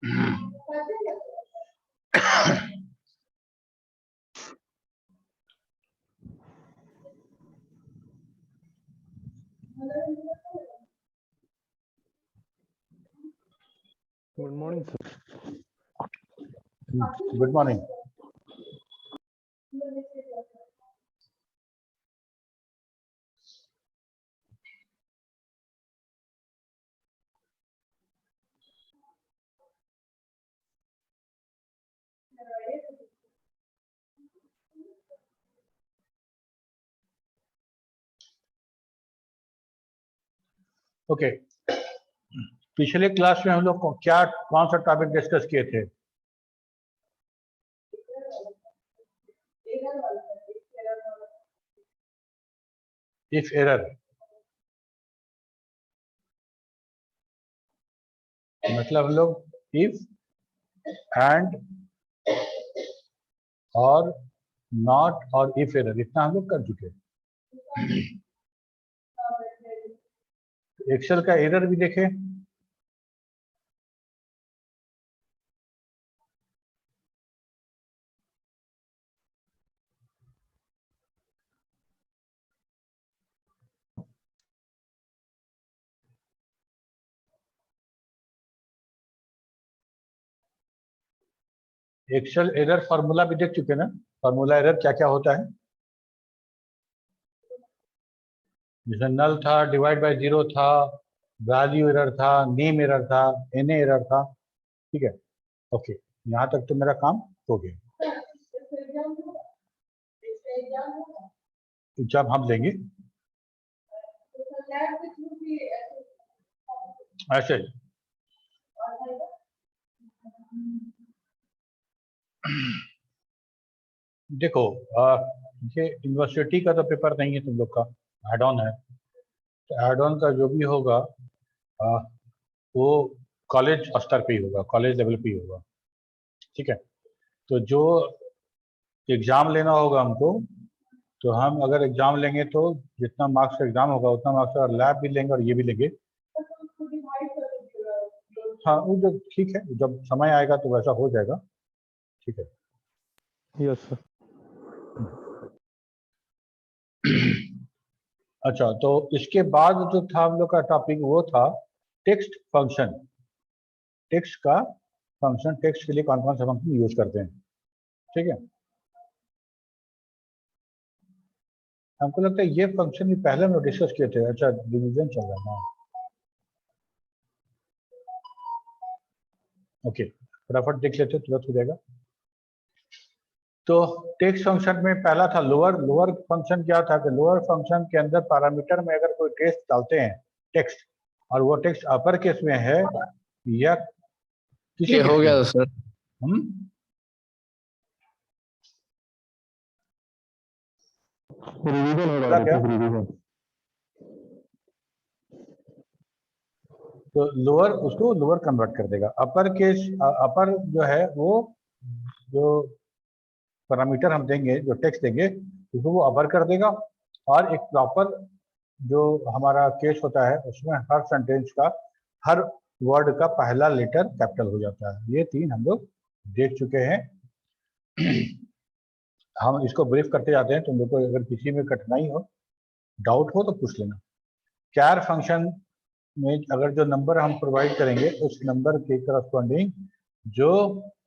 Good morning sir. Good morning. Okay, पिछले class में हम लोग कौन सा टॉपिक डिस्कस किए थे? इफ एरर, मतलब हम लोग इफ एंड और नॉट और इफ एरर इतना हम लोग कर चुके हैं। एक्सेल का एरर भी देखें। एक्सेल एरर फॉर्मूला भी देख चुके ना? फॉर्मूला एरर क्या क्या होता है? जैसे नल था, डिवाइड बाय जीरो था, वैल्यू एरर था, नेम एरर था, एनए एरर था। ठीक है, ओके, यहाँ तक तो मेरा काम हो गया। जब हम लेंगे ऐसे, देखो ये यूनिवर्सिटी का तो पेपर नहीं है तुम लोग का, एड ऑन है। तो एड ऑन का जो भी होगा वो कॉलेज स्तर पे ही होगा, कॉलेज लेवल पे ही होगा। ठीक है, तो जो एग्जाम लेना होगा हमको, तो हम अगर एग्जाम लेंगे तो जितना मार्क्स का एग्जाम होगा उतना मार्क्स का लैब भी लेंगे और ये भी लेंगे। हाँ, वो जो ठीक है, जब समय आएगा तो वैसा हो जाएगा। ठीक है, यस सर। अच्छा, तो इसके बाद जो था हम लोग का टॉपिक वो था टेक्स्ट फंक्शन। टेक्स्ट का फंक्शन, टेक्स्ट के लिए कौन कौन सा फंक्शन यूज करते हैं। ठीक है, हमको लगता है ये फंक्शन भी पहले हम डिस्कस किए थे। अच्छा, डिवीजन चल रहा है। ओके, फटाफट देख लेते, तुरंत हो जाएगा। तो टेक्स्ट फंक्शन में पहला था लोअर। लोअर फंक्शन क्या था कि लोअर फंक्शन के अंदर पैरामीटर में अगर कोई टेक्स्ट डालते हैं, टेक्स्ट, और वो टेक्स्ट अपर केस में है या किसी ये हो गया सर। रिवीजन हो क्या क्या? रिवीजन। तो लोअर उसको लोअर कन्वर्ट कर देगा। अपर केस, अपर जो है वो जो पैरामीटर हम देंगे, जो टेक्स्ट देंगे उसको वो अपर कर देगा। और एक प्रॉपर जो हमारा केस होता है उसमें हर सेंटेंस का, हर वर्ड का पहला लेटर कैपिटल हो जाता है। ये तीन हम लोग देख चुके हैं। हम इसको ब्रीफ करते जाते हैं, तुम लोग को अगर किसी में कठिनाई हो, डाउट हो तो पूछ लेना। कैर फंक्शन में अगर जो नंबर हम प्रोवाइड करेंगे उस नंबर के करस्पॉन्डिंग जो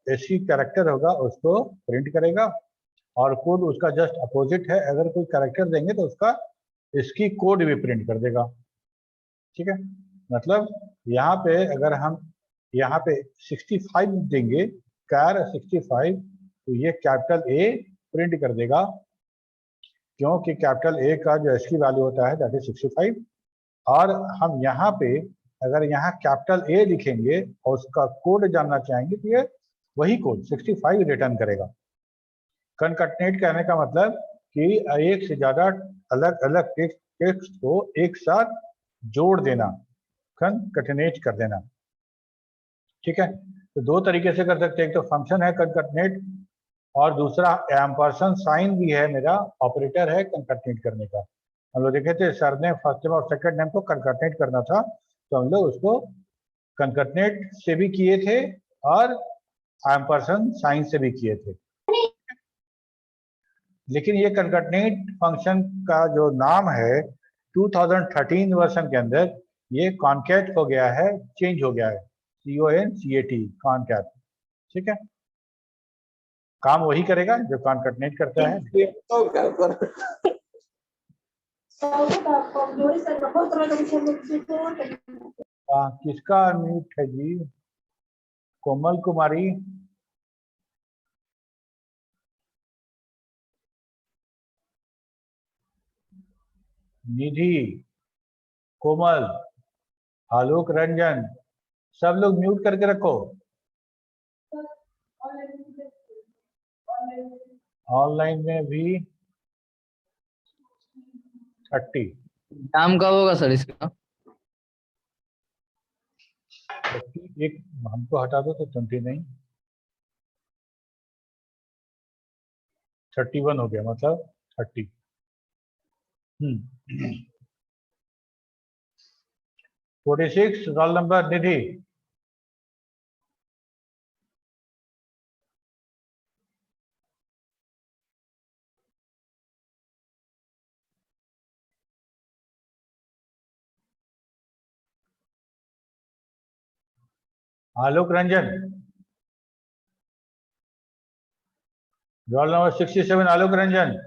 एसी कैरेक्टर होगा उसको प्रिंट करेगा, और कोड उसका जस्ट अपोजिट है। अगर कोई कैरेक्टर देंगे तो उसका इसकी कोड भी प्रिंट कर देगा। ठीक है, मतलब यहाँ पे अगर हम यहाँ पे 65 देंगे, कैर 65, तो ये कैपिटल ए प्रिंट कर देगा, क्योंकि कैपिटल ए का जो एस की वैल्यू होता है दैट इज 65। और हम यहाँ पे अगर यहाँ कैपिटल ए लिखेंगे और उसका कोड जानना चाहेंगे तो ये वही कोड 65 रिटर्न करेगा। कनकटनेट कहने का मतलब कि एक से ज्यादा अलग अलग टेक्स्ट को एक साथ जोड़ देना, कनकटनेट कर देना। ठीक है, तो दो तरीके से कर सकते हैं, एक तो फंक्शन है कनकटनेट, और दूसरा एम्परसेंड साइन भी है, मेरा ऑपरेटर है कनकटनेट करने का। हम लोग देखे थे सर ने फर्स्ट नेम और सेकंड नेम को कनकटनेट करना था, तो हम लोग उसको कनकटनेट से भी किए थे और एम्परसेंड साइन से भी किए थे। लेकिन ये कंकैटिनेट फंक्शन का जो नाम है 2013 वर्जन के अंदर ये कॉनकैट हो गया है, चेंज हो गया है, CONCAT कॉनकैट। ठीक है, काम वही करेगा जो कॉनकैटिनेट करता है। किसका म्यूट है जी? कोमल कुमारी, निधि, कोमल, आलोक रंजन, सब लोग म्यूट करके रखो। ऑनलाइन में भी 30। नाम कब होगा सर इसका? एक हमको हटा दो तो 20 नहीं, 31 हो गया, मतलब 30। 46 रोल नंबर निधि। आलोक रंजन। Roll number 67 Alok Ranjan.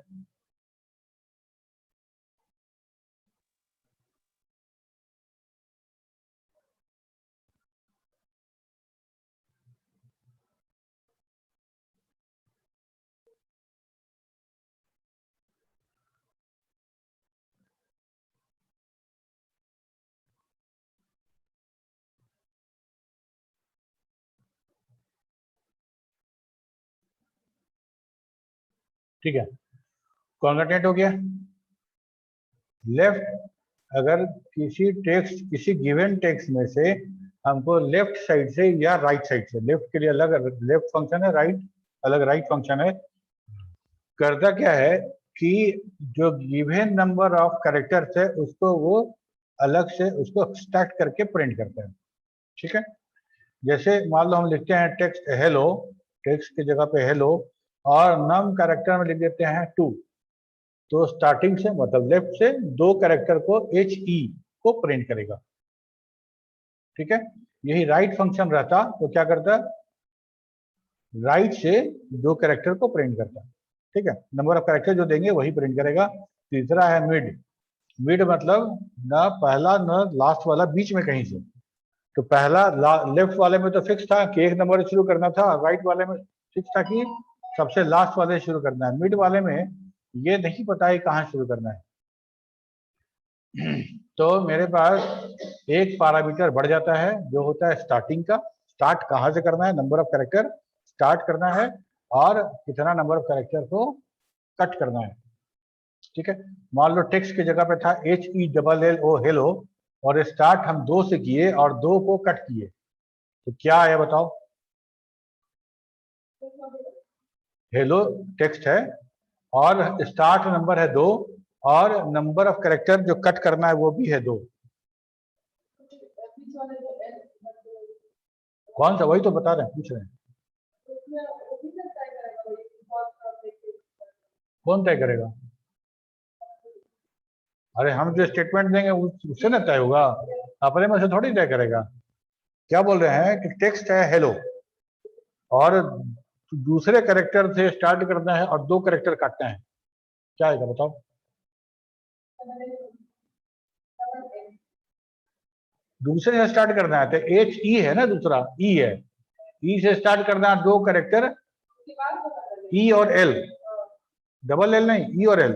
ठीक है, कॉन्कैटिनेट हो गया। लेफ्ट, अगर किसी टेक्स्ट, किसी गिवन टेक्स्ट में से हमको लेफ्ट साइड से या राइट साइड से, लेफ्ट के लिए अलग लेफ्ट फंक्शन है, राइट अलग राइट फंक्शन है, करता क्या है कि जो गिवन नंबर ऑफ कैरेक्टर्स है उसको वो अलग से उसको स्टैक करके प्रिंट करता है। ठीक है, जैसे मान लो हम लिखते हैं टेक्स्ट हेलो, टेक्स्ट की जगह पे हेलो, और नम कैरेक्टर में लिख देते हैं 2, तो स्टार्टिंग से मतलब लेफ्ट से 2 कैरेक्टर को HE को प्रिंट करेगा। ठीक है, यही राइट फंक्शन रहता तो क्या करता, राइट से 2 कैरेक्टर को प्रिंट करता। ठीक है, नंबर ऑफ कैरेक्टर जो देंगे वही प्रिंट करेगा। तीसरा है मिड। मिड मतलब न पहला न लास्ट वाला, बीच में कहीं से। तो पहला लेफ्ट वाले में तो फिक्स था कि एक नंबर शुरू करना था, राइट वाले में फिक्स था कि सबसे लास्ट वाले शुरू करना है। मिड वाले में ये नहीं पता है कहाँ शुरू करना है। तो मेरे पास एक पैरामीटर बढ़ जाता है जो होता है स्टार्टिंग का, स्टार्ट कहाँ से करना है, नंबर ऑफ कैरेक्टर स्टार्ट करना है और कितना नंबर ऑफ कैरेक्टर को कट करना है। ठीक है, मान लो टेक्स्ट की जगह पे था HELLO हेलो, और स्टार्ट हम 2 से किए और 2 को कट किए, तो क्या आया बताओ? हेलो टेक्स्ट है और स्टार्ट नंबर है 2 और नंबर ऑफ कैरेक्टर जो कट करना है वो भी है 2। कौन सा? वही तो बता रहे हैं, पूछ रहे हैं। कौन तय करेगा? अरे हम जो स्टेटमेंट देंगे उससे ना तय होगा, अपने में से थोड़ी तय करेगा। क्या बोल रहे हैं कि टेक्स्ट है हेलो और दूसरे कैरेक्टर से स्टार्ट करना है और 2 कैरेक्टर काटना है, क्या आएगा बताओ? दूसरे से स्टार्ट करना है तो HE है ना, दूसरा E है, E से स्टार्ट करना है 2 कैरेक्टर E और L, डबल L नहीं, E और L,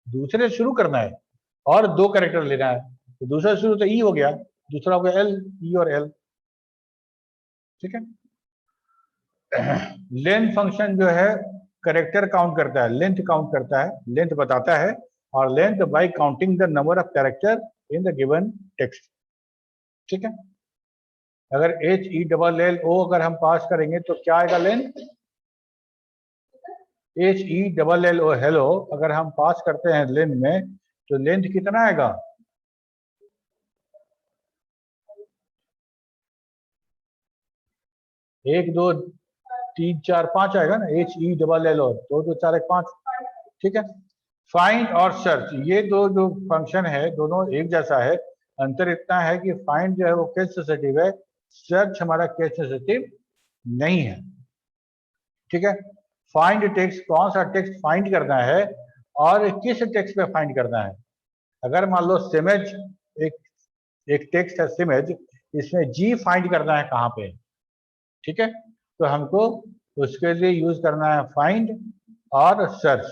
दूसरे शुरू करना है और 2 कैरेक्टर लेना है, तो दूसरा शुरू तो E हो गया, दूसरा हो गया L, E और L। ठीक है, लेंथ फंक्शन जो है कैरेक्टर काउंट करता है, लेंथ काउंट करता है, लेंथ बताता है, और length bye counting the number of character in the given text. ठीक है, अगर HELLO अगर हम पास करेंगे तो क्या आएगा लेंथ? HELLO हेलो अगर हम पास करते हैं लेंथ में तो लेंथ कितना आएगा? 1 2 3 4 5 आएगा ना, HELL, 2 2 4 1 5, ठीक है। फाइंड और सर्च, ये दो जो फंक्शन है दोनों एक जैसा है, अंतर इतना है कि फाइंड जो है वो केस सेंसिटिव है, सर्च हमारा केस सेंसिटिव नहीं है, ठीक है। फाइंड टेक्स्ट, कौन सा टेक्स्ट फाइंड करना है और किस टेक्स्ट पे फाइंड करना है। अगर मान लो सिमेज, एक टेक्स्ट है सिमेज, इसमें जी फाइंड करना है कहाँ पे, ठीक है, तो हमको उसके लिए यूज करना है फाइंड और सर्च।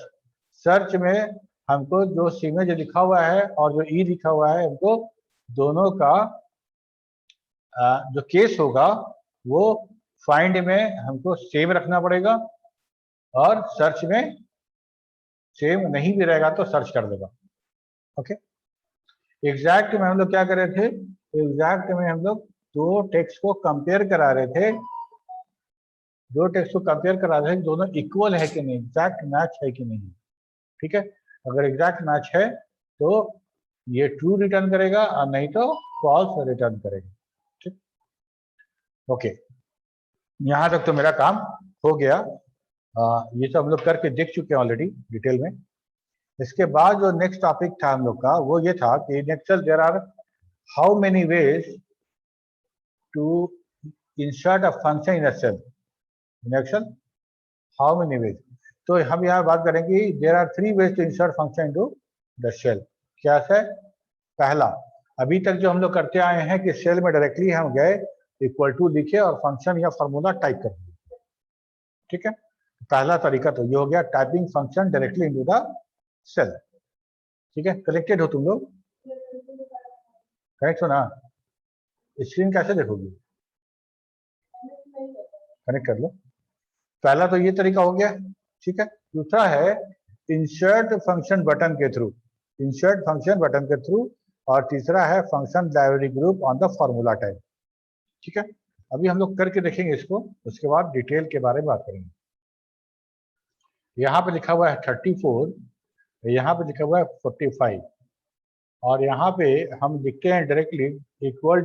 सर्च में हमको जो सिमेज लिखा हुआ है और जो ई लिखा हुआ है, हमको दोनों का जो केस होगा वो फाइंड में हमको सेम रखना पड़ेगा, और सर्च में सेम नहीं भी रहेगा तो सर्च कर देगा, ओके। एग्जैक्ट में हम लोग क्या कर रहे थे, एग्जैक्ट में हम लोग दो टेक्स्ट को कंपेयर करा रहे थे, दो टेक्स्ट को कंपेयर करा रहे थे, दोनों इक्वल है कि नहीं, एग्जैक्ट मैच है कि नहीं, ठीक है। अगर एग्जैक्ट मैच है तो ये ट्रू रिटर्न करेगा और नहीं तो फॉल्स रिटर्न करेगा, ठीक। ओके, यहाँ तक तो मेरा काम हो गया। ये तो हम लोग करके देख चुके हैं ऑलरेडी डिटेल में। इसके बाद जो नेक्स्ट टॉपिक था हम लोग का वो ये था कि in Excel there are how many ways to insert a function in Excel, in Excel how many ways. तो हम यहाँ बात करेंगे there are 3 ways to insert function into the cell. क्या है? पहला, अभी तक जो हम लोग करते आए हैं कि शेल में डायरेक्टली हम गए, इक्वल टू लिखे और फंक्शन या फॉर्मूला टाइप कर दिया, ठीक है। पहला तरीका तो ये हो गया, typing function directly into the cell, ठीक है। कनेक्टेड हो तुम लोग? कनेक्ट हो ना? स्क्रीन कैसे देखोगी? कनेक्ट कर लो। पहला तो ये तरीका हो गया, ठीक है। दूसरा है इंसर्ट फंक्शन बटन के थ्रू, इंसर्ट फंक्शन बटन के थ्रू, और तीसरा है function library group on the formula type, ठीक है। अभी हम लोग करके देखेंगे इसको, उसके बाद डिटेल के बारे में बात करेंगे। यहाँ पे लिखा हुआ है 34, यहाँ पे लिखा हुआ है 45, और यहाँ पे हम लिखते हैं डायरेक्टली इक्वल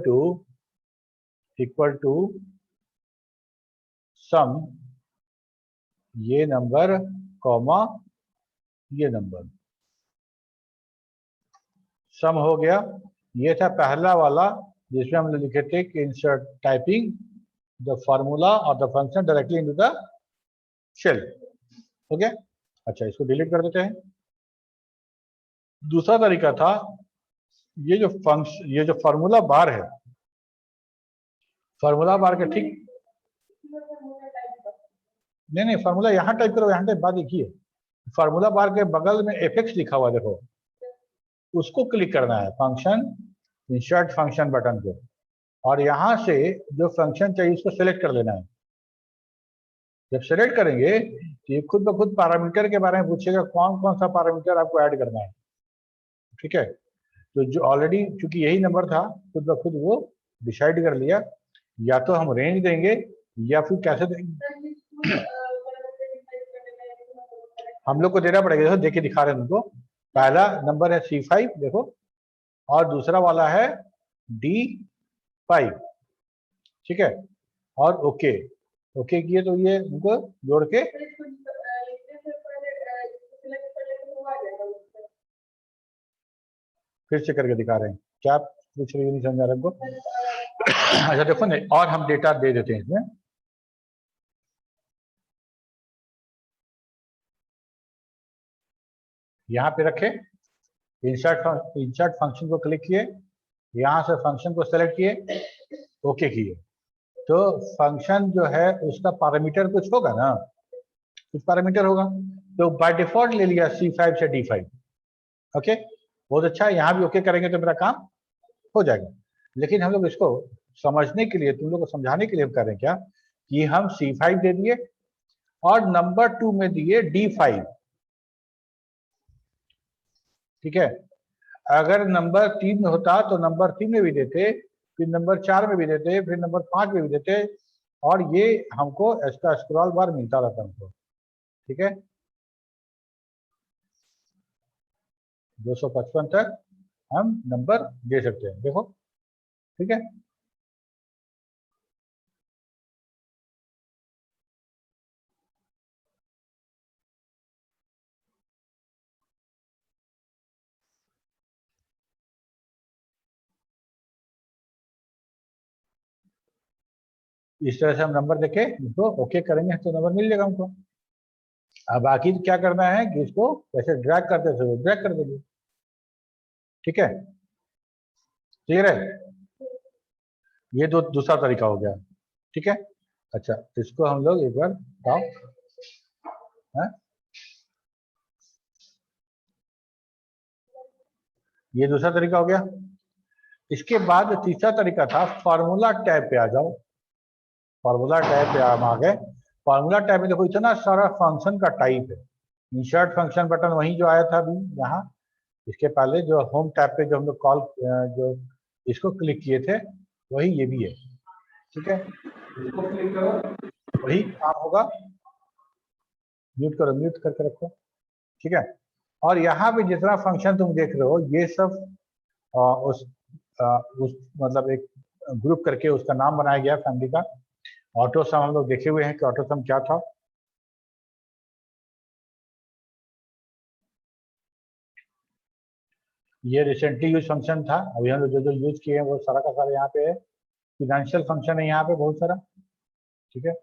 टू सम, ये नंबर कॉमा ये नंबर, सम हो गया। ये था पहला वाला जिसमें हम लोग लिखे थे कि इंसर्ट टाइपिंग द फॉर्मूला और the function directly into the cell, हो गया। अच्छा, इसको डिलीट कर देते हैं। दूसरा तरीका था ये जो फॉर्मूला बार है, फॉर्मूला बार के ठीक नहीं, फॉर्मूला यहाँ टाइप करो, यहाँ टाइप, बात एक ही है। फॉर्मूला बार के बगल में एफएक्स लिखा हुआ देखो, उसको क्लिक करना है, फंक्शन इंसर्ट फंक्शन बटन को, और यहाँ से जो फंक्शन चाहिए उसको सेलेक्ट कर लेना है। जब सेलेक्ट करेंगे तो ये खुद ब खुद पैरामीटर के बारे में पूछेगा, कौन कौन सा पैरामीटर आपको ऐड करना है, ठीक है। तो जो ऑलरेडी चूंकि यही नंबर था, खुद ब खुद वो डिसाइड कर लिया, या तो हम रेंज देंगे या फिर कैसे देंगे, हम लोग को देना पड़ेगा। देखो देख के दिखा रहे हैं उनको, पहला नंबर है C5 देखो, और दूसरा वाला है D5, ठीक है। और ओके ओके किए तो ये उनको जोड़ के फिर से करके दिखा रहे हैं। क्या पूछ रही है, नहीं समझा रहे हमको। अच्छा देखो नहीं, और हम डेटा दे देते हैं इसमें। यहाँ पे रखे, इंसर्ट फंक्शन को क्लिक किए, यहाँ से फंक्शन को सेलेक्ट किए, ओके किए, तो फंक्शन जो है उसका पैरामीटर कुछ होगा ना, कुछ पैरामीटर होगा, तो बाय डिफॉल्ट ले लिया C5 से D5, ओके। बहुत अच्छा है, यहाँ भी ओके करेंगे तो मेरा काम हो जाएगा। लेकिन हम लोग इसको समझने के लिए, तुम लोग को समझाने के लिए कर रहे हैं क्या, कि हम C5 दे दिए और नंबर 2 में दिए D5, ठीक है। अगर नंबर 3 में होता तो नंबर 3 में भी देते, फिर नंबर 4 में भी देते, फिर नंबर 5 में भी देते, और ये हमको इसका स्क्रॉल बार मिलता रहता हमको, ठीक है। 255 तक हम नंबर दे सकते हैं, देखो, ठीक है। इस तरह से हम नंबर देके इसको ओके करेंगे तो नंबर मिल जाएगा हमको। अब बाकी क्या करना है कि इसको कैसे ड्रैग करते थे ड्रैग कर देंगे। ठीक है, क्लियर है? ये दूसरा तरीका हो गया। ठीक है, अच्छा इसको हम लोग एक बार बताओ। ये दूसरा तरीका हो गया। इसके बाद तीसरा तरीका था फार्मूला टैब पे आ जाओ। फार्मूला टैब पे हम आ गए। फार्मूला टैब में देखो इतना सारा फंक्शन का टाइप है। इंसर्ट फंक्शन बटन वही जो आया था अभी यहाँ, इसके पहले जो होम टैब पे जो हम लोग कॉल जो इसको क्लिक किए थे वही ये भी है। ठीक है, इसको क्लिक करो वही काम होगा। म्यूट करो, म्यूट करके रखो। ठीक है, और यहाँ पे जितना फंक्शन तुम देख रहे हो ये सब उस मतलब एक ग्रुप करके उसका नाम बनाया गया फैमिली का। ऑटो सम हम लोग देखे हुए हैं कि ऑटो सम क्या था। ये रिसेंटली यूज फंक्शन था, अभी हम लोग जो यूज किए हैं वो सारा का सारा यहाँ पे है। फिनेंशियल फंक्शन है यहाँ पे बहुत सारा। ठीक है,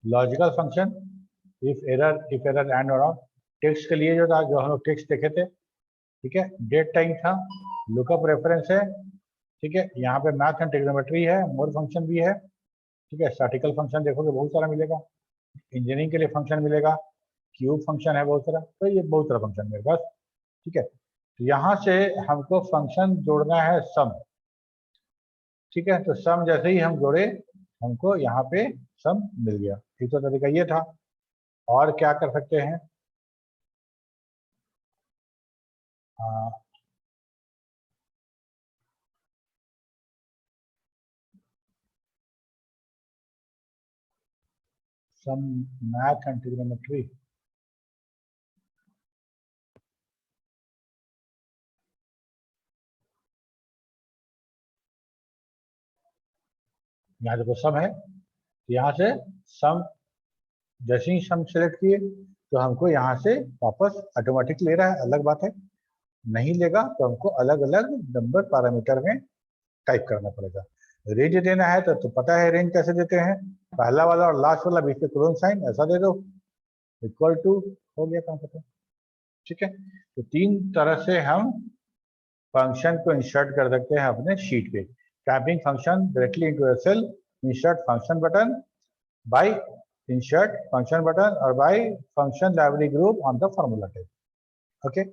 logical function, if error and और टेक्स्ट के लिए जो था जो हम लोग टेक्स्ट देखे थे। ठीक है, डेट टाइम था, लुकअप रेफरेंस है। ठीक है, यहाँ पे मैथ एंड ट्रिग्नोमेट्री है, मोर फंक्शन भी है। ठीक है, स्टैटिकल फंक्शन देखोगे बहुत सारा मिलेगा, इंजीनियरिंग के लिए फंक्शन मिलेगा, क्यूब फंक्शन है बहुत सारा, तो ये बहुत सारा फंक्शन मेरे पास। ठीक है, तो यहाँ से हमको फंक्शन जोड़ना है सम। ठीक है, तो सम जैसे ही हम जोड़े हमको यहाँ पे सम मिल गया। ठीक, तो तरीका ये था। और क्या कर सकते हैं, सम मैथ एंड ट्रिग्नोमेट्री। यहाँ देखो सम है, यहाँ से सम जैसे ही सम सेलेक्ट किए तो हमको यहाँ से वापस ऑटोमेटिक ले रहा है, अलग बात है। नहीं लेगा तो हमको अलग अलग नंबर पैरामीटर में टाइप करना पड़ेगा। रेंज देना है तो पता है रेंज कैसे देते हैं, पहला वाला और लास्ट वाला बीच में कोलन साइन ऐसा दे दो, इक्वल टू, हो गया काम खत्म। ठीक है, तो तीन तरह से हम फंक्शन को इंसर्ट कर सकते हैं अपने शीट पे। Typing function directly into cell, insert function button by insert function button और by function library group on the formula type. Okay,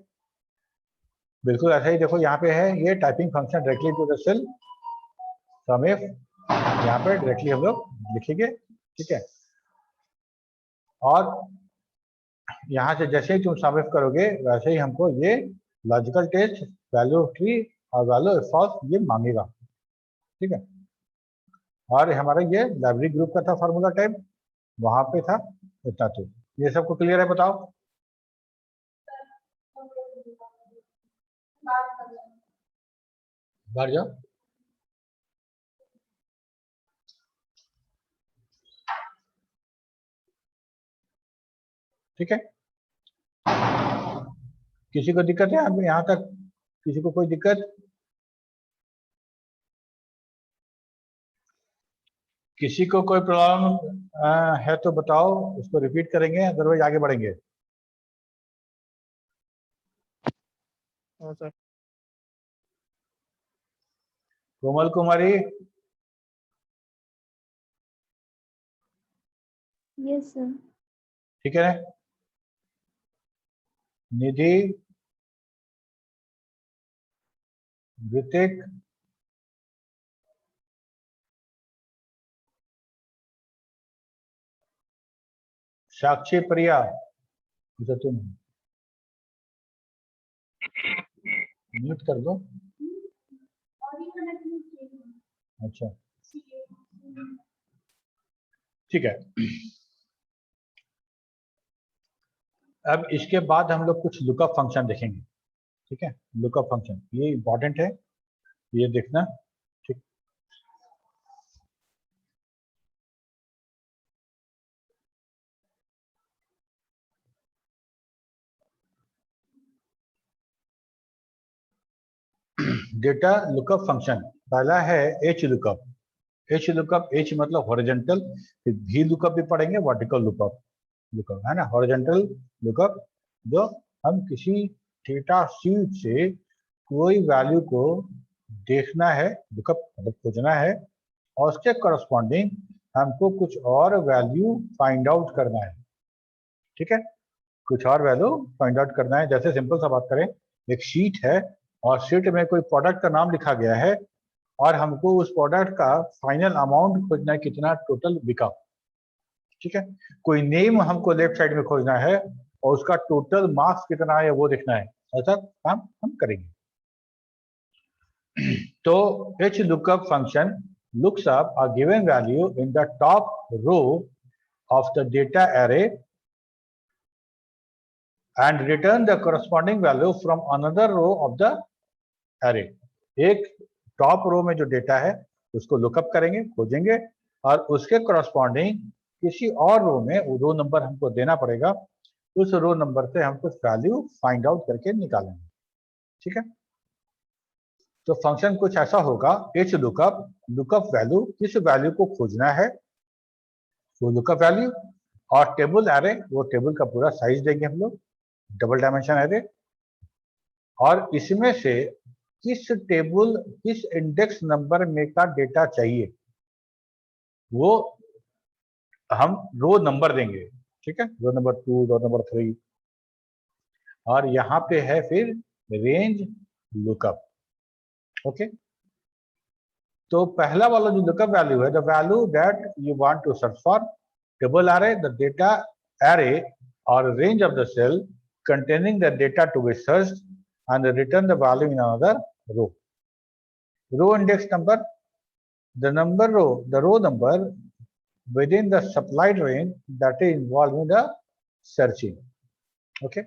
बिल्कुल ऐसा ही देखो यहाँ पे है ये typing function directly to the cell sum if, यहाँ पे डायरेक्टली हम लोग लिखेंगे। ठीक है, और यहाँ से जैसे ही तुम सम इफ करोगे वैसे ही हमको ये logical test, value of true और वैल्यू ऑफ फॉल्स ये मांगेगा। ठीक है, और हमारा ये लाइब्रेरी ग्रुप का था फार्मूला टाइप, वहां पे था इतना। तो ये सबको क्लियर है, बताओ। बाहर जाओ। ठीक है, किसी को दिक्कत है अभी यहाँ तक? किसी को कोई दिक्कत? किसी को कोई प्रॉब्लम है तो बताओ, उसको रिपीट करेंगे अदरवाइज आगे बढ़ेंगे। सर। कोमल कुमारी, यस सर। ठीक है, निधि, ऋतिक, साक्षी, प्रिया, इधर तुम म्यूट कर दो। अच्छा, ठीक है। अब इसके बाद हम लोग कुछ लुकअप फंक्शन देखेंगे। ठीक है, लुकअप फंक्शन ये इंपॉर्टेंट है, ये देखना। ठीक, डेटा लुकअप फंक्शन पहला है H lookup. H lookup, H मतलब हॉरिजॉन्टल, फिर वी लुकअप भी पढ़ेंगे, वर्टिकल लुकअप लुकअप है ना, हॉरिजॉन्टल लुकअप जो हम किसी डेटा शीट से कोई वैल्यू को देखना है, लुकअप मतलब खोजना है, और उसके करस्पॉन्डिंग हमको कुछ और वैल्यू फाइंड आउट करना है। ठीक है, कुछ और वैल्यू फाइंड आउट करना है। जैसे सिंपल सा बात करें, एक शीट है और शीट में कोई प्रोडक्ट का नाम लिखा गया है और हमको उस प्रोडक्ट का फाइनल अमाउंट खोजना है, कितना टोटल बिका। ठीक है, कोई नेम हमको लेफ्ट साइड में खोजना है और उसका टोटल मार्क्स कितना है वो देखना है। ऐसा काम हम करेंगे। तो H lookup function looks up a given value in the top row of the data array and return the corresponding value from another row of the array. एक टॉप रो में जो डेटा है उसको लुकअप करेंगे, खोजेंगे, और उसके corresponding किसी और रो में वो रो नंबर हमको देना पड़ेगा, उस रो नंबर से हम कुछ वैल्यू फाइंड आउट करके निकालेंगे। ठीक है, तो फंक्शन कुछ ऐसा होगा, एच लुकअप, लुकअप वैल्यू, किस वैल्यू को खोजना है वो लुकअप वैल्यू, और टेबल एरे, वो टेबल का पूरा साइज देंगे हम लोग, डबल डायमेंशन एरे, और इसमें से किस टेबल किस इंडेक्स नंबर में का डेटा चाहिए वो हम रो नंबर देंगे। ठीक है, रो नंबर 2, रो नंबर 3, और यहाँ पे है फिर रेंज लुकअप। ओके, तो पहला वाला जो लुकअप वैल्यू है, the value that you want to search for, table array, the data array और range of the cell containing the data to be searched and return the value in another row. Row index number, the row number within the supplied range that is involved in the searching. Okay,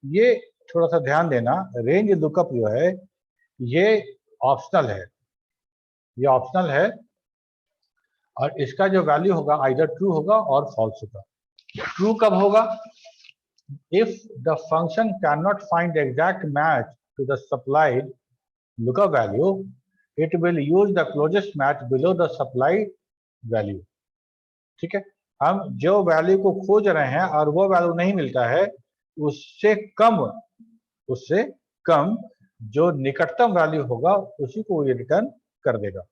ये थोड़ा सा ध्यान देना, range lookup जो है ये optional है, ये ऑप्शनल है, और इसका जो वैल्यू होगा आइदर ट्रू होगा और फॉल्स होगा। ट्रू कब होगा? If the function cannot find the exact match to the supplied lookup value, it will use the closest match below the supplied value. ठीक है, हम जो वैल्यू को खोज रहे हैं और वो वैल्यू नहीं मिलता है, उससे कम जो निकटतम वैल्यू होगा उसी को ये रिटर्न कर देगा।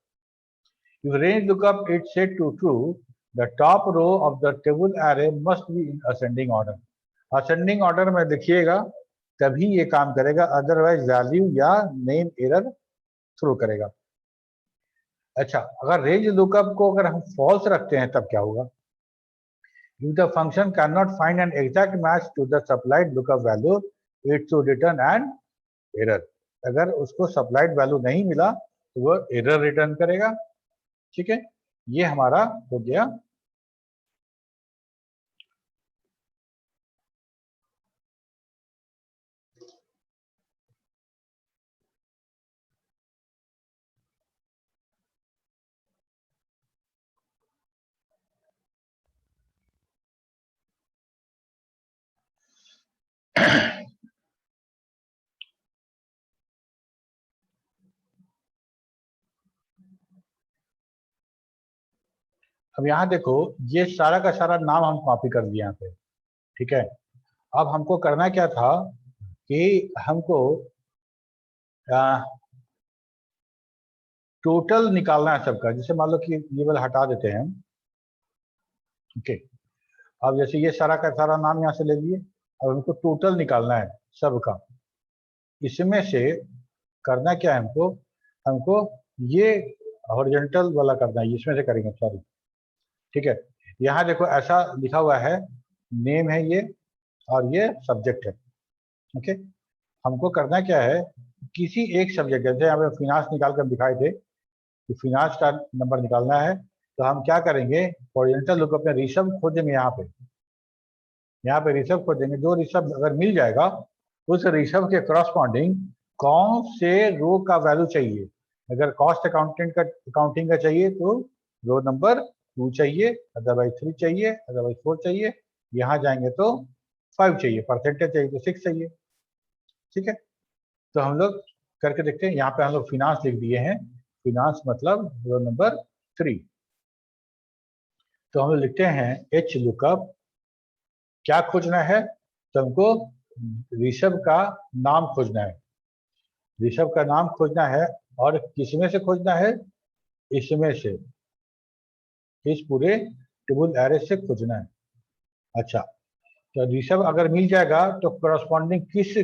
If range lookup is set to true, the top row of the table array must be in ascending order. Ascending order में देखिएगा तभी ये काम करेगा, अदरवाइज वैल्यू या नेम एरर थ्रो करेगा। अच्छा, अगर रेंज लुकअप को अगर हम फॉल्स रखते हैं तब क्या होगा? If the function cannot find an exact match to the supplied lookup value, it should return an error. अगर उसको सप्लाइड वैल्यू नहीं मिला तो वो एरर रिटर्न करेगा। ठीक है, ये हमारा हो गया। अब यहाँ देखो, ये सारा का सारा नाम हम कॉपी कर दिए यहाँ पे। ठीक है, अब हमको करना क्या था कि हमको टोटल निकालना है सबका। जैसे मान लो कि ये वाला हटा देते हैं हम। ओके, अब जैसे ये सारा का सारा नाम यहाँ से ले लिए, अब हमको टोटल निकालना है सबका। इसमें से करना क्या है हमको, हमको ये हॉरिजॉन्टल वाला करना है, इसमें से करेंगे, सॉरी। ठीक है, यहाँ देखो ऐसा लिखा हुआ है, नेम है ये और ये सब्जेक्ट है। ओके, हमको करना क्या है, किसी एक सब्जेक्ट, जैसे यहाँ पे फिनांस निकाल कर दिखाए थे, तो फिनांस का नंबर निकालना है, तो हम क्या करेंगे, हॉरिजॉन्टल लुकअप में रिसर्व खोजेंगे। यहाँ पे रिसर्व खोजेंगे, जो रिसर्व अगर मिल जाएगा उस रिसर्व के करस्पॉन्डिंग कौन से रो का वैल्यू चाहिए। अगर कॉस्ट अकाउंटिंग का चाहिए तो रो नंबर 2 चाहिए, अदरवाइज 3 चाहिए, अदरवाइज 4 चाहिए, यहाँ जाएंगे तो 5 चाहिए, परसेंटेज चाहिए तो 6 चाहिए। ठीक है, तो हम लोग करके देखते हैं। यहाँ पे हम लोग फिनांस लिख दिए हैं, फिनांस मतलब रो नंबर 3। तो हम लिखते हैं एच लुकअप, क्या खोजना है, तो हमको ऋषभ का नाम खोजना है, ऋषभ का नाम खोजना है, और किसमें से खोजना है, इसमें से, इस पूरे टेबल एरे से खोजना है। अच्छा, तो ऋषभ अगर मिल जाएगा तो करस्पॉन्डिंग किस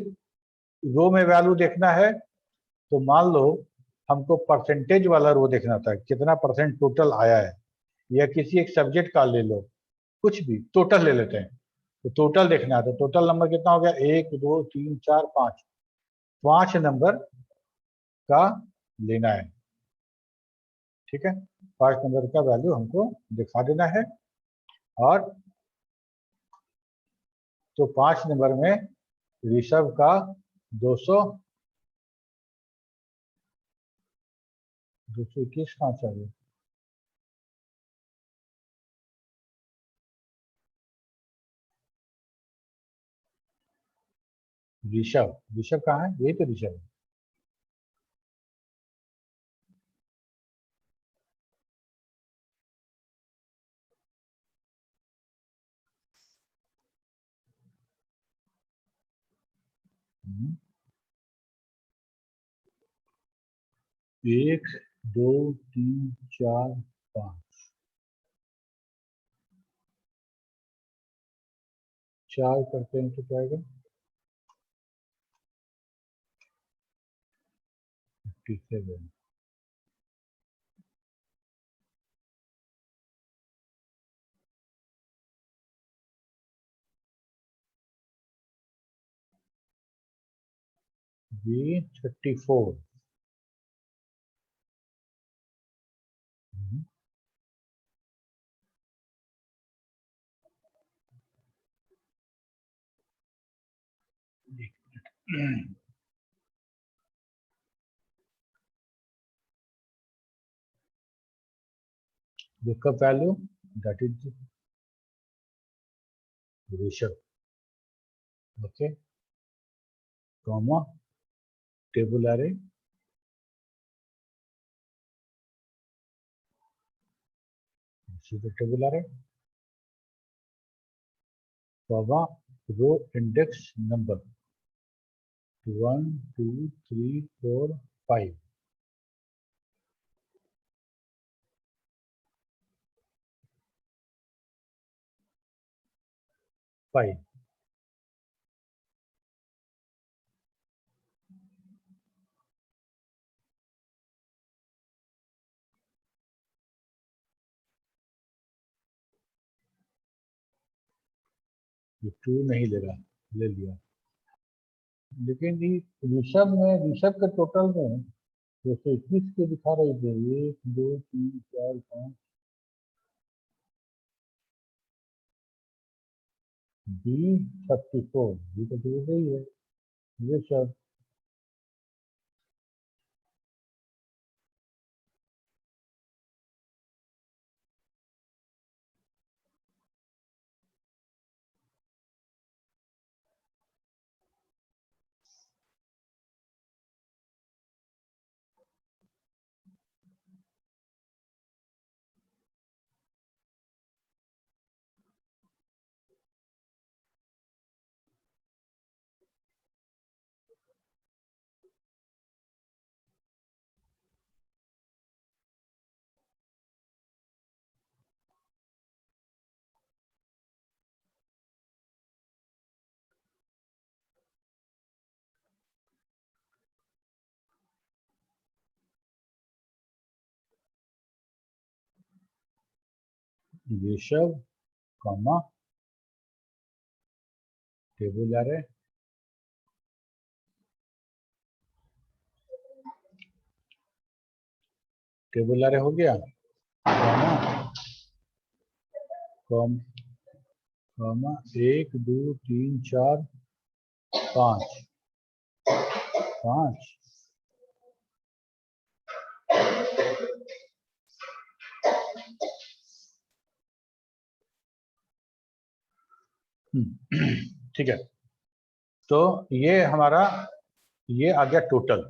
रो में वैल्यू देखना है, तो मान लो हमको परसेंटेज वाला रो देखना था, कितना परसेंट टोटल आया है, या किसी एक सब्जेक्ट का ले लो, कुछ भी टोटल ले लेते हैं, तो टोटल देखना है। तो टोटल नंबर कितना हो गया, 1 2 3 4 5, 5 नंबर का लेना है। ठीक है, 5 नंबर का वैल्यू हमको दिखा देना है। और तो 5 नंबर में ऋषभ का 221 कहाँ से आ गया, ऋषभ, ऋषभ कहाँ है, यही तो ऋषभ है। हम्म। 1 2 3 4 5, 4 करते हैं तो क्या आएगा, 57। B 34। lookup value, that is Rishabh, okay, comma table array, table array, comma row index number 1 2 3 4 5, 5। ये 2 नहीं ले रहा, ले लिया, लेकिन ये ऋषभ में, ऋषभ के टोटल में 221 के दिखा रहे थे, 1 2 3 4 5, बी 34, बी तो सही है, Rishabh. Rishabh, comma table array, table array हो गया, कॉमा कॉमा 1 2 3 4 5, 5। ठीक है, तो ये हमारा, ये आ गया टोटल।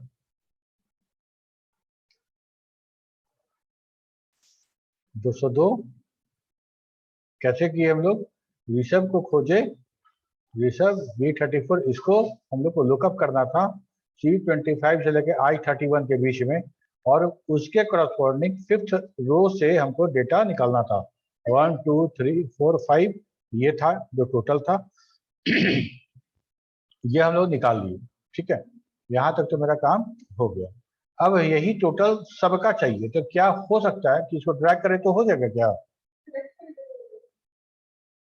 202 कैसे किए हम लोग? ऋषभ को खोजे, ऋषभ B34, इसको हम लोग को लुकअप करना था C25 से लेके I31 के बीच में, और उसके करस्पॉन्डिंग 5th रो से हमको डेटा निकालना था। 1 2 3 4 5 ये था जो टोटल था। ये हम लोग निकाल लिए, ठीक है, यहाँ तक तो मेरा काम हो गया। अब यही टोटल सबका चाहिए, तो क्या हो सकता है कि इसको ड्रैग करें तो हो जाएगा क्या?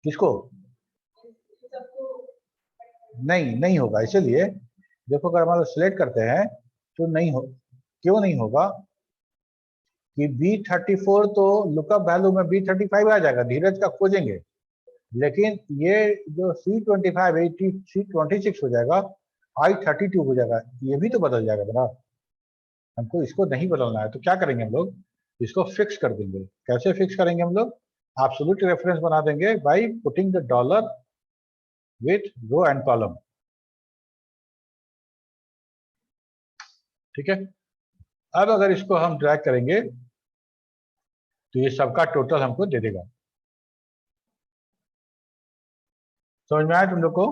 किसको? नहीं होगा। इसीलिए देखो, अगर हम लोग सिलेक्ट करते हैं तो नहीं हो, क्यों नहीं होगा कि B34 तो लुकअप वैल्यू में B35 आ जाएगा, धीरज का खोजेंगे, लेकिन ये जो C25 C26 हो जाएगा, I32 हो जाएगा, ये भी तो बदल जाएगा बना। हमको इसको नहीं बदलना है, तो क्या करेंगे हम लोग? इसको फिक्स कर देंगे। कैसे फिक्स करेंगे हम लोग? एब्सोल्यूट रेफरेंस बना देंगे by putting the dollar with row and column, ठीक है। अब अगर इसको हम ड्रैग करेंगे तो ये सबका टोटल हमको दे देगा। समझ में आया तुम लोग को?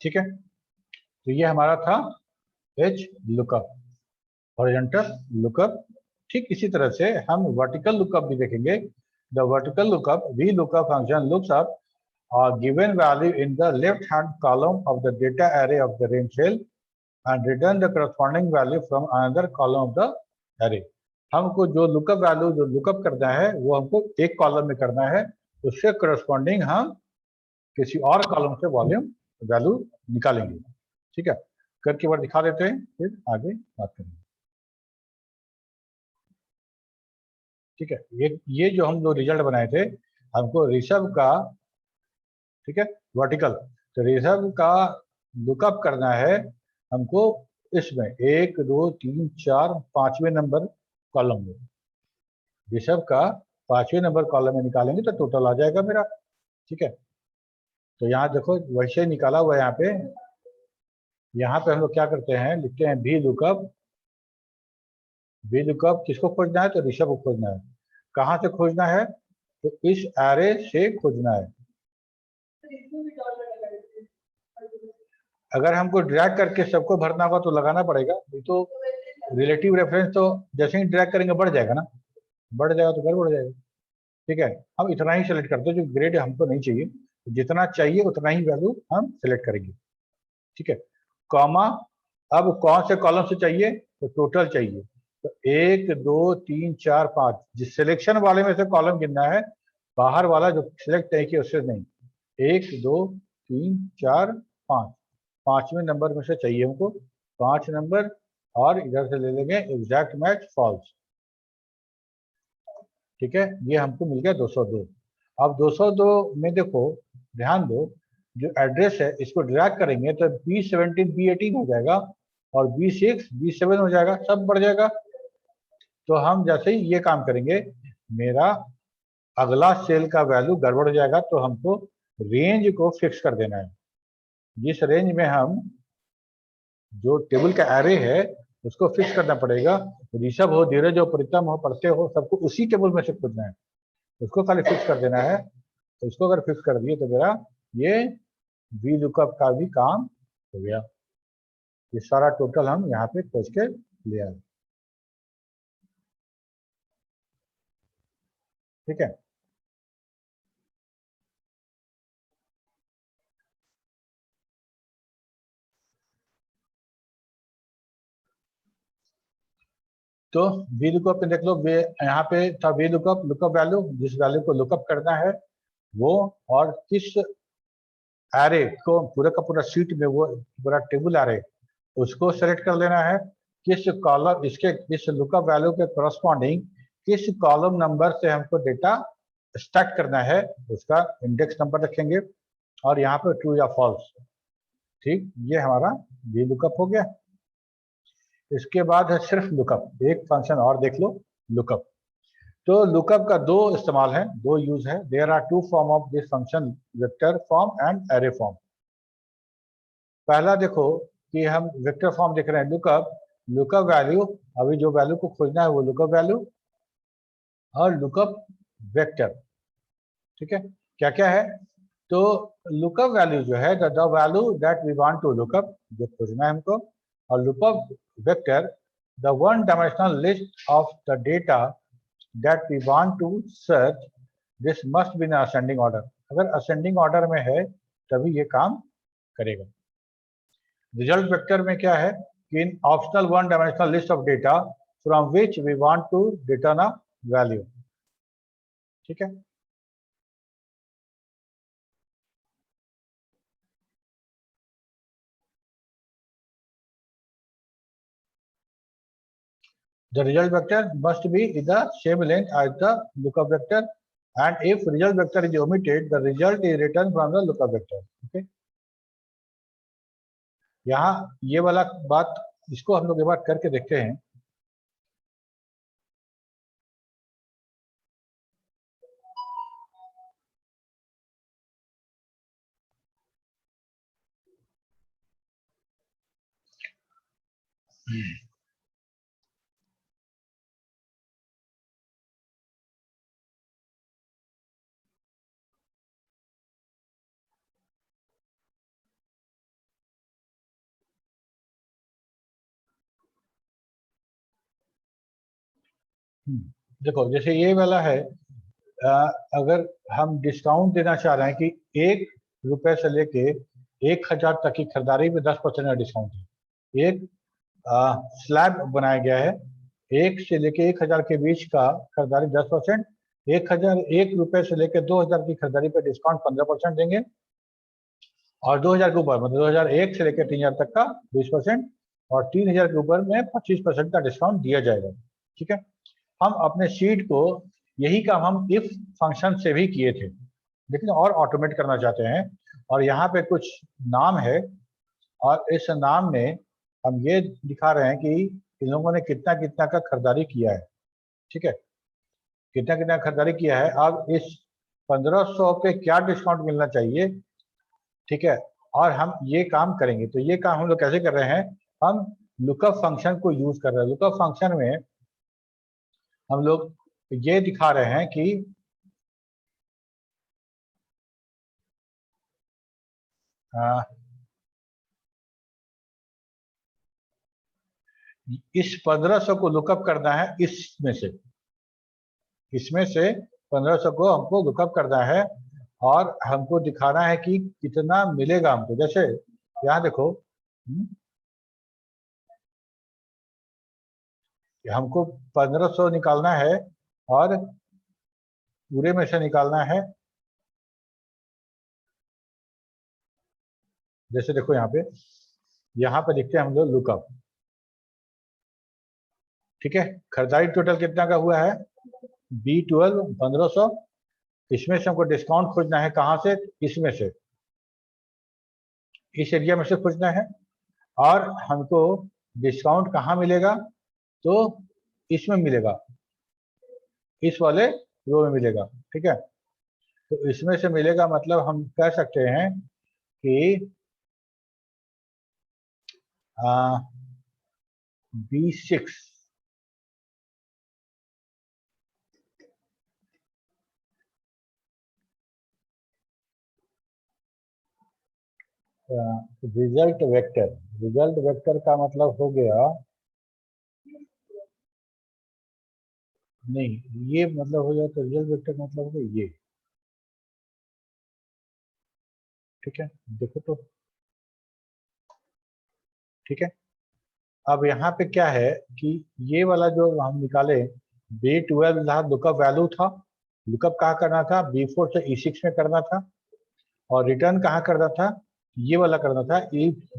ठीक है, तो ये हमारा था एच लुकअप, हॉरिजॉन्टल लुकअप। ठीक इसी तरह से हम वर्टिकल लुकअप भी देखेंगे। The vertical lookup, V lookup function looks up given value in the left hand column of the data array of the range cell and return the corresponding value from another column of the array। हमको जो lookup value जो lookup करना है वो हमको एक column में करना है, उससे करस्पॉन्डिंग हम किसी और कॉलम से वॉल्यूम वैल्यू निकालेंगे, ठीक है। करके बार दिखा देते हैं, फिर आगे बात करेंगे, ठीक है। ये जो हम लोग रिजल्ट बनाए थे, हमको ऋषभ का, ठीक है, वर्टिकल, तो ऋषभ का लुकअप करना है हमको इसमें 1 2 3 4 5वें नंबर कॉलम में। ऋषभ का 5वें नंबर कॉलम में निकालेंगे तो टोटल आ जाएगा मेरा, ठीक है। तो यहाँ देखो वैसे निकाला हुआ यहाँ पे हम लोग क्या करते हैं, लिखते हैं वी लुकअप। वी लुकअप किसको खोजना है? तो ऋषभ को खोजना है। कहाँ से खोजना है? तो इस एरे से खोजना है। अगर हमको ड्रैग करके सबको भरना होगा तो लगाना पड़ेगा, नहीं तो रिलेटिव रेफरेंस तो जैसे ही ड्रैग करेंगे बढ़ जाएगा ना, बढ़ जाएगा तो बढ़ जाएगा, ठीक है। हम इतना ही सेलेक्ट करते हैं, जो ग्रेड हमको नहीं चाहिए, जितना चाहिए उतना ही वैल्यू हम सेलेक्ट करेंगे, ठीक है। कॉमा, अब कौन से कॉलम से चाहिए? तो टोटल चाहिए, तो 1 2 3 4 5, जिस सिलेक्शन वाले में से कॉलम गिनना है, बाहर वाला जो सिलेक्ट नहीं किया उससे नहीं। 1 2 3 4 5, 5वें नंबर में से चाहिए हमको 5 नंबर, और इधर से ले लेंगे एग्जैक्ट मैच फॉल्स, ठीक है। ये हमको मिल गया 202। अब 202 में देखो, ध्यान दो, जो एड्रेस है इसको ड्रैग करेंगे तो B17 B18 हो जाएगा, और B6 B7 हो जाएगा, सब बढ़ जाएगा। तो हम जैसे ही ये काम करेंगे, मेरा अगला सेल का वैल्यू गड़बड़ हो जाएगा, तो हमको रेंज को फिक्स कर देना है। जिस रेंज में हम जो टेबल का एरे है उसको फिक्स करना पड़ेगा। ऋषभ हो, धीरज हो, प्रीतम हो, प्रत्यय हो, सबको उसी टेबल में से खोजना है, उसको खाली फिक्स कर देना है। तो इसको अगर फिक्स कर दिए तो मेरा ये वी लुकअप का भी काम हो गया। ये सारा टोटल हम यहाँ पे खोज के ले आए, ठीक है। तो वी लुकअप में देख लो, वे यहाँ पे था वी लुकअप, लुकअप वैल्यू, जिस वैल्यू को लुकअप करना है वो, और किस एरे को पूरा का पूरा सीट में, वो पूरा टेबल एरे उसको सेलेक्ट कर लेना है। किस कॉलम, इसके इस लुकअप वैल्यू के करस्पॉन्डिंग किस कॉलम नंबर से हमको डेटा स्टैक करना है, उसका इंडेक्स नंबर रखेंगे, और यहाँ पे ट्रू या फॉल्स, ठीक। ये हमारा वी लुकअप हो गया। इसके बाद है सिर्फ लुकअप, एक फंक्शन और देख लो, लुकअप। तो लुकअप का दो इस्तेमाल है, दो यूज है। There are two form of this function, vector form and array form. पहला देखो कि हम वेक्टर फॉर्म देख रहे हैं, लुकअप, लुकअप वैल्यू, अभी जो वैल्यू को खोजना है वो लुकअप वैल्यू और लुकअप वेक्टर। ठीक है, क्या क्या है? तो लुकअप वैल्यू जो है, the value that we want to lookup, जो खोजना है हमको, और lookup vector the one dimensional list of the data that we want to search, this must be in ascending order. अगर असेंडिंग ऑर्डर में है तभी ये काम करेगा। रिजल्ट वेक्टर में क्या है कि in optional one dimensional list of data from which we want to return a value. ठीक है, the result vector must be in the same length as the lookup vector, and if result vector is omitted, the result is returned from the lookup vector. Okay, यहाँ ये वाला बात, इसको हम लोग एक बार करके देखते हैं। देखो जैसे ये वाला है, अगर हम डिस्काउंट देना चाह रहे हैं कि 1 रुपए से लेके 1000 तक की खरीदारी में 10% का डिस्काउंट है, एक स्लैब बनाया गया है, 1 से लेके 1000 के बीच का खरीदारी 10%, 1 रुपए से लेके 2000 की खरीदारी पे डिस्काउंट 15% देंगे, और 2000 के ऊपर मतलब 2001 से लेकर 3000 तक का 20%, और 3000 के ऊपर में 25% का डिस्काउंट दिया जाएगा। ठीक है, हम अपने शीट को यही काम हम इफ फंक्शन से भी किए थे, लेकिन और ऑटोमेट करना चाहते हैं, और यहाँ पे कुछ नाम है, और इस नाम में हम ये दिखा रहे हैं कि इन लोगों ने कितना कितना का खरीदारी किया है। ठीक है, कितना कितना खरीदारी किया है। अब इस 1500 पे क्या डिस्काउंट मिलना चाहिए, ठीक है, और हम ये काम करेंगे। तो ये काम हम लोग कैसे कर रहे हैं, हम लुकअप फंक्शन को यूज कर रहे हैं। लुकअप फंक्शन में हम लोग ये दिखा रहे हैं कि इस 1500 को लुकअप करना है, इसमें से 1500 को हमको लुकअप करना है, और हमको दिखाना है कि कितना मिलेगा हमको। जैसे यहाँ देखो, हमको 1500 निकालना है, और पूरे में से निकालना है। जैसे देखो यहाँ पे लिखते हैं हम लोग लुकअप। ठीक है, खरीदारी टोटल कितना का हुआ है, B12 1500, इसमें से हमको डिस्काउंट खोजना है, कहाँ से, इसमें से, इस एरिया में से खोजना है, और हमको डिस्काउंट कहाँ मिलेगा, तो इसमें मिलेगा, इस वाले रो में मिलेगा। ठीक है, तो इसमें से मिलेगा, मतलब हम कह सकते हैं कि B6, रिजल्ट वेक्टर का मतलब हो गया, नहीं ये मतलब हो जाता, रिजल्ट वेक्टर मतलब हो गया ये। ठीक है, देखो तो, ठीक है, अब यहाँ पे क्या है कि ये वाला जो हम निकाले, B12 लुकअप वैल्यू था, लुकअप कहाँ करना था, B4 से E6 में करना था, और रिटर्न कहाँ करना था, ये वाला करना था,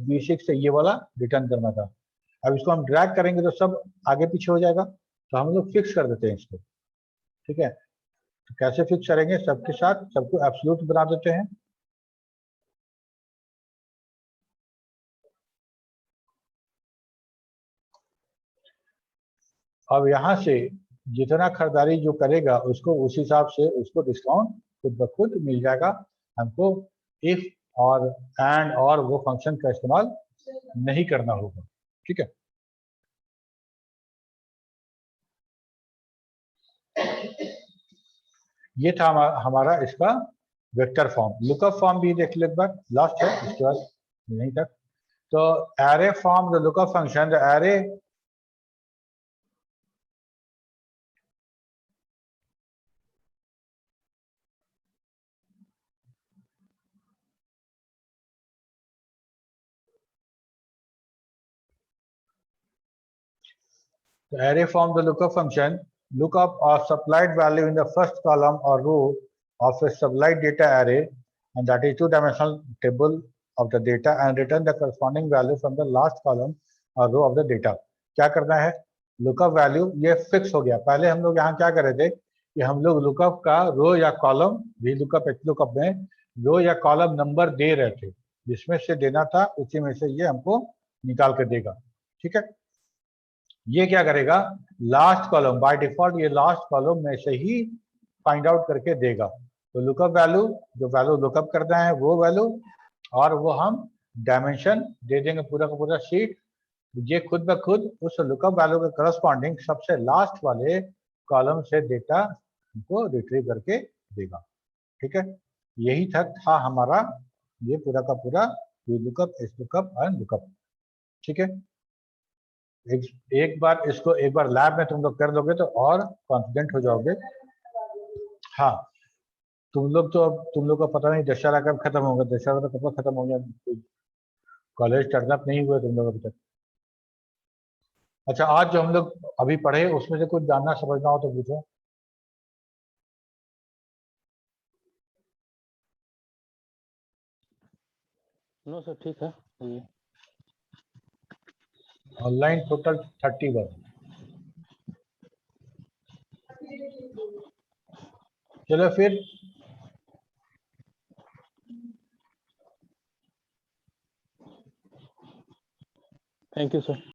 B6 से ये वाला रिटर्न करना था। अब इसको हम ड्रैग करेंगे तो सब आगे पीछे हो जाएगा, तो हम लोग फिक्स कर देते हैं इसको। ठीक है, तो कैसे फिक्स करेंगे, सबके साथ सबको एब्सोल्यूट बना देते हैं। अब यहाँ से जितना खरीदारी जो करेगा उसको उस हिसाब से उसको डिस्काउंट खुद ब खुद मिल जाएगा। हमको इफ और एंड और वो फंक्शन का इस्तेमाल नहीं करना होगा। ठीक है, ये था हमारा इसका वेक्टर फॉर्म। लुकअप फॉर्म भी देख लो एक बार, लास्ट है इसके बाद नहीं तक। तो array form the lookup function, the array the array form the lookup function, lookup of supplied value in the first column or row of a supplied data array, and that is two-dimensional table of the data, and return the corresponding value from the last column or row of the data. क्या करना है, lookup value ये fix हो गया। पहले हम लोग यहाँ क्या कर रहे थे कि हम लोग लुकअप का रो या कॉलम, भी लुकअप एच लुकअप में रो या कॉलम नंबर दे रहे थे, जिसमें से देना था उसी में से ये हमको निकाल कर देगा। ठीक है, ये क्या करेगा, लास्ट कॉलम बाय डिफॉल्ट ये लास्ट कॉलम में से ही फाइंड आउट करके देगा। तो लुकअप वैल्यू, जो वैल्यू लुकअप करना है वो वैल्यू, और वो हम डायमेंशन दे देंगे पूरा का पूरा शीट। ये खुद ब खुद उस लुकअप वैल्यू के करस्पॉन्डिंग सबसे लास्ट वाले कॉलम से डेटा हमको रिट्रीव करके देगा। ठीक है, यही था हमारा ये पूरा का पूरा lookup, H lookup and lookup. ठीक है, एक बार इसको एक बार लैब में तुम लोग कर दोगे तो और कॉन्फिडेंट हो जाओगे। हाँ, तुम लोग का पता नहीं दशहरा कब खत्म होगा, दशहरा तो कब खत्म हो गया, कॉलेज टर्नअप नहीं हुए तुम लोग अभी तक। अच्छा, आज जो हम लोग अभी पढ़े उसमें से कुछ जानना समझना हो तो पूछो। नो सर, ठीक है। Online total 31। चलो फिर थैंक यू सर।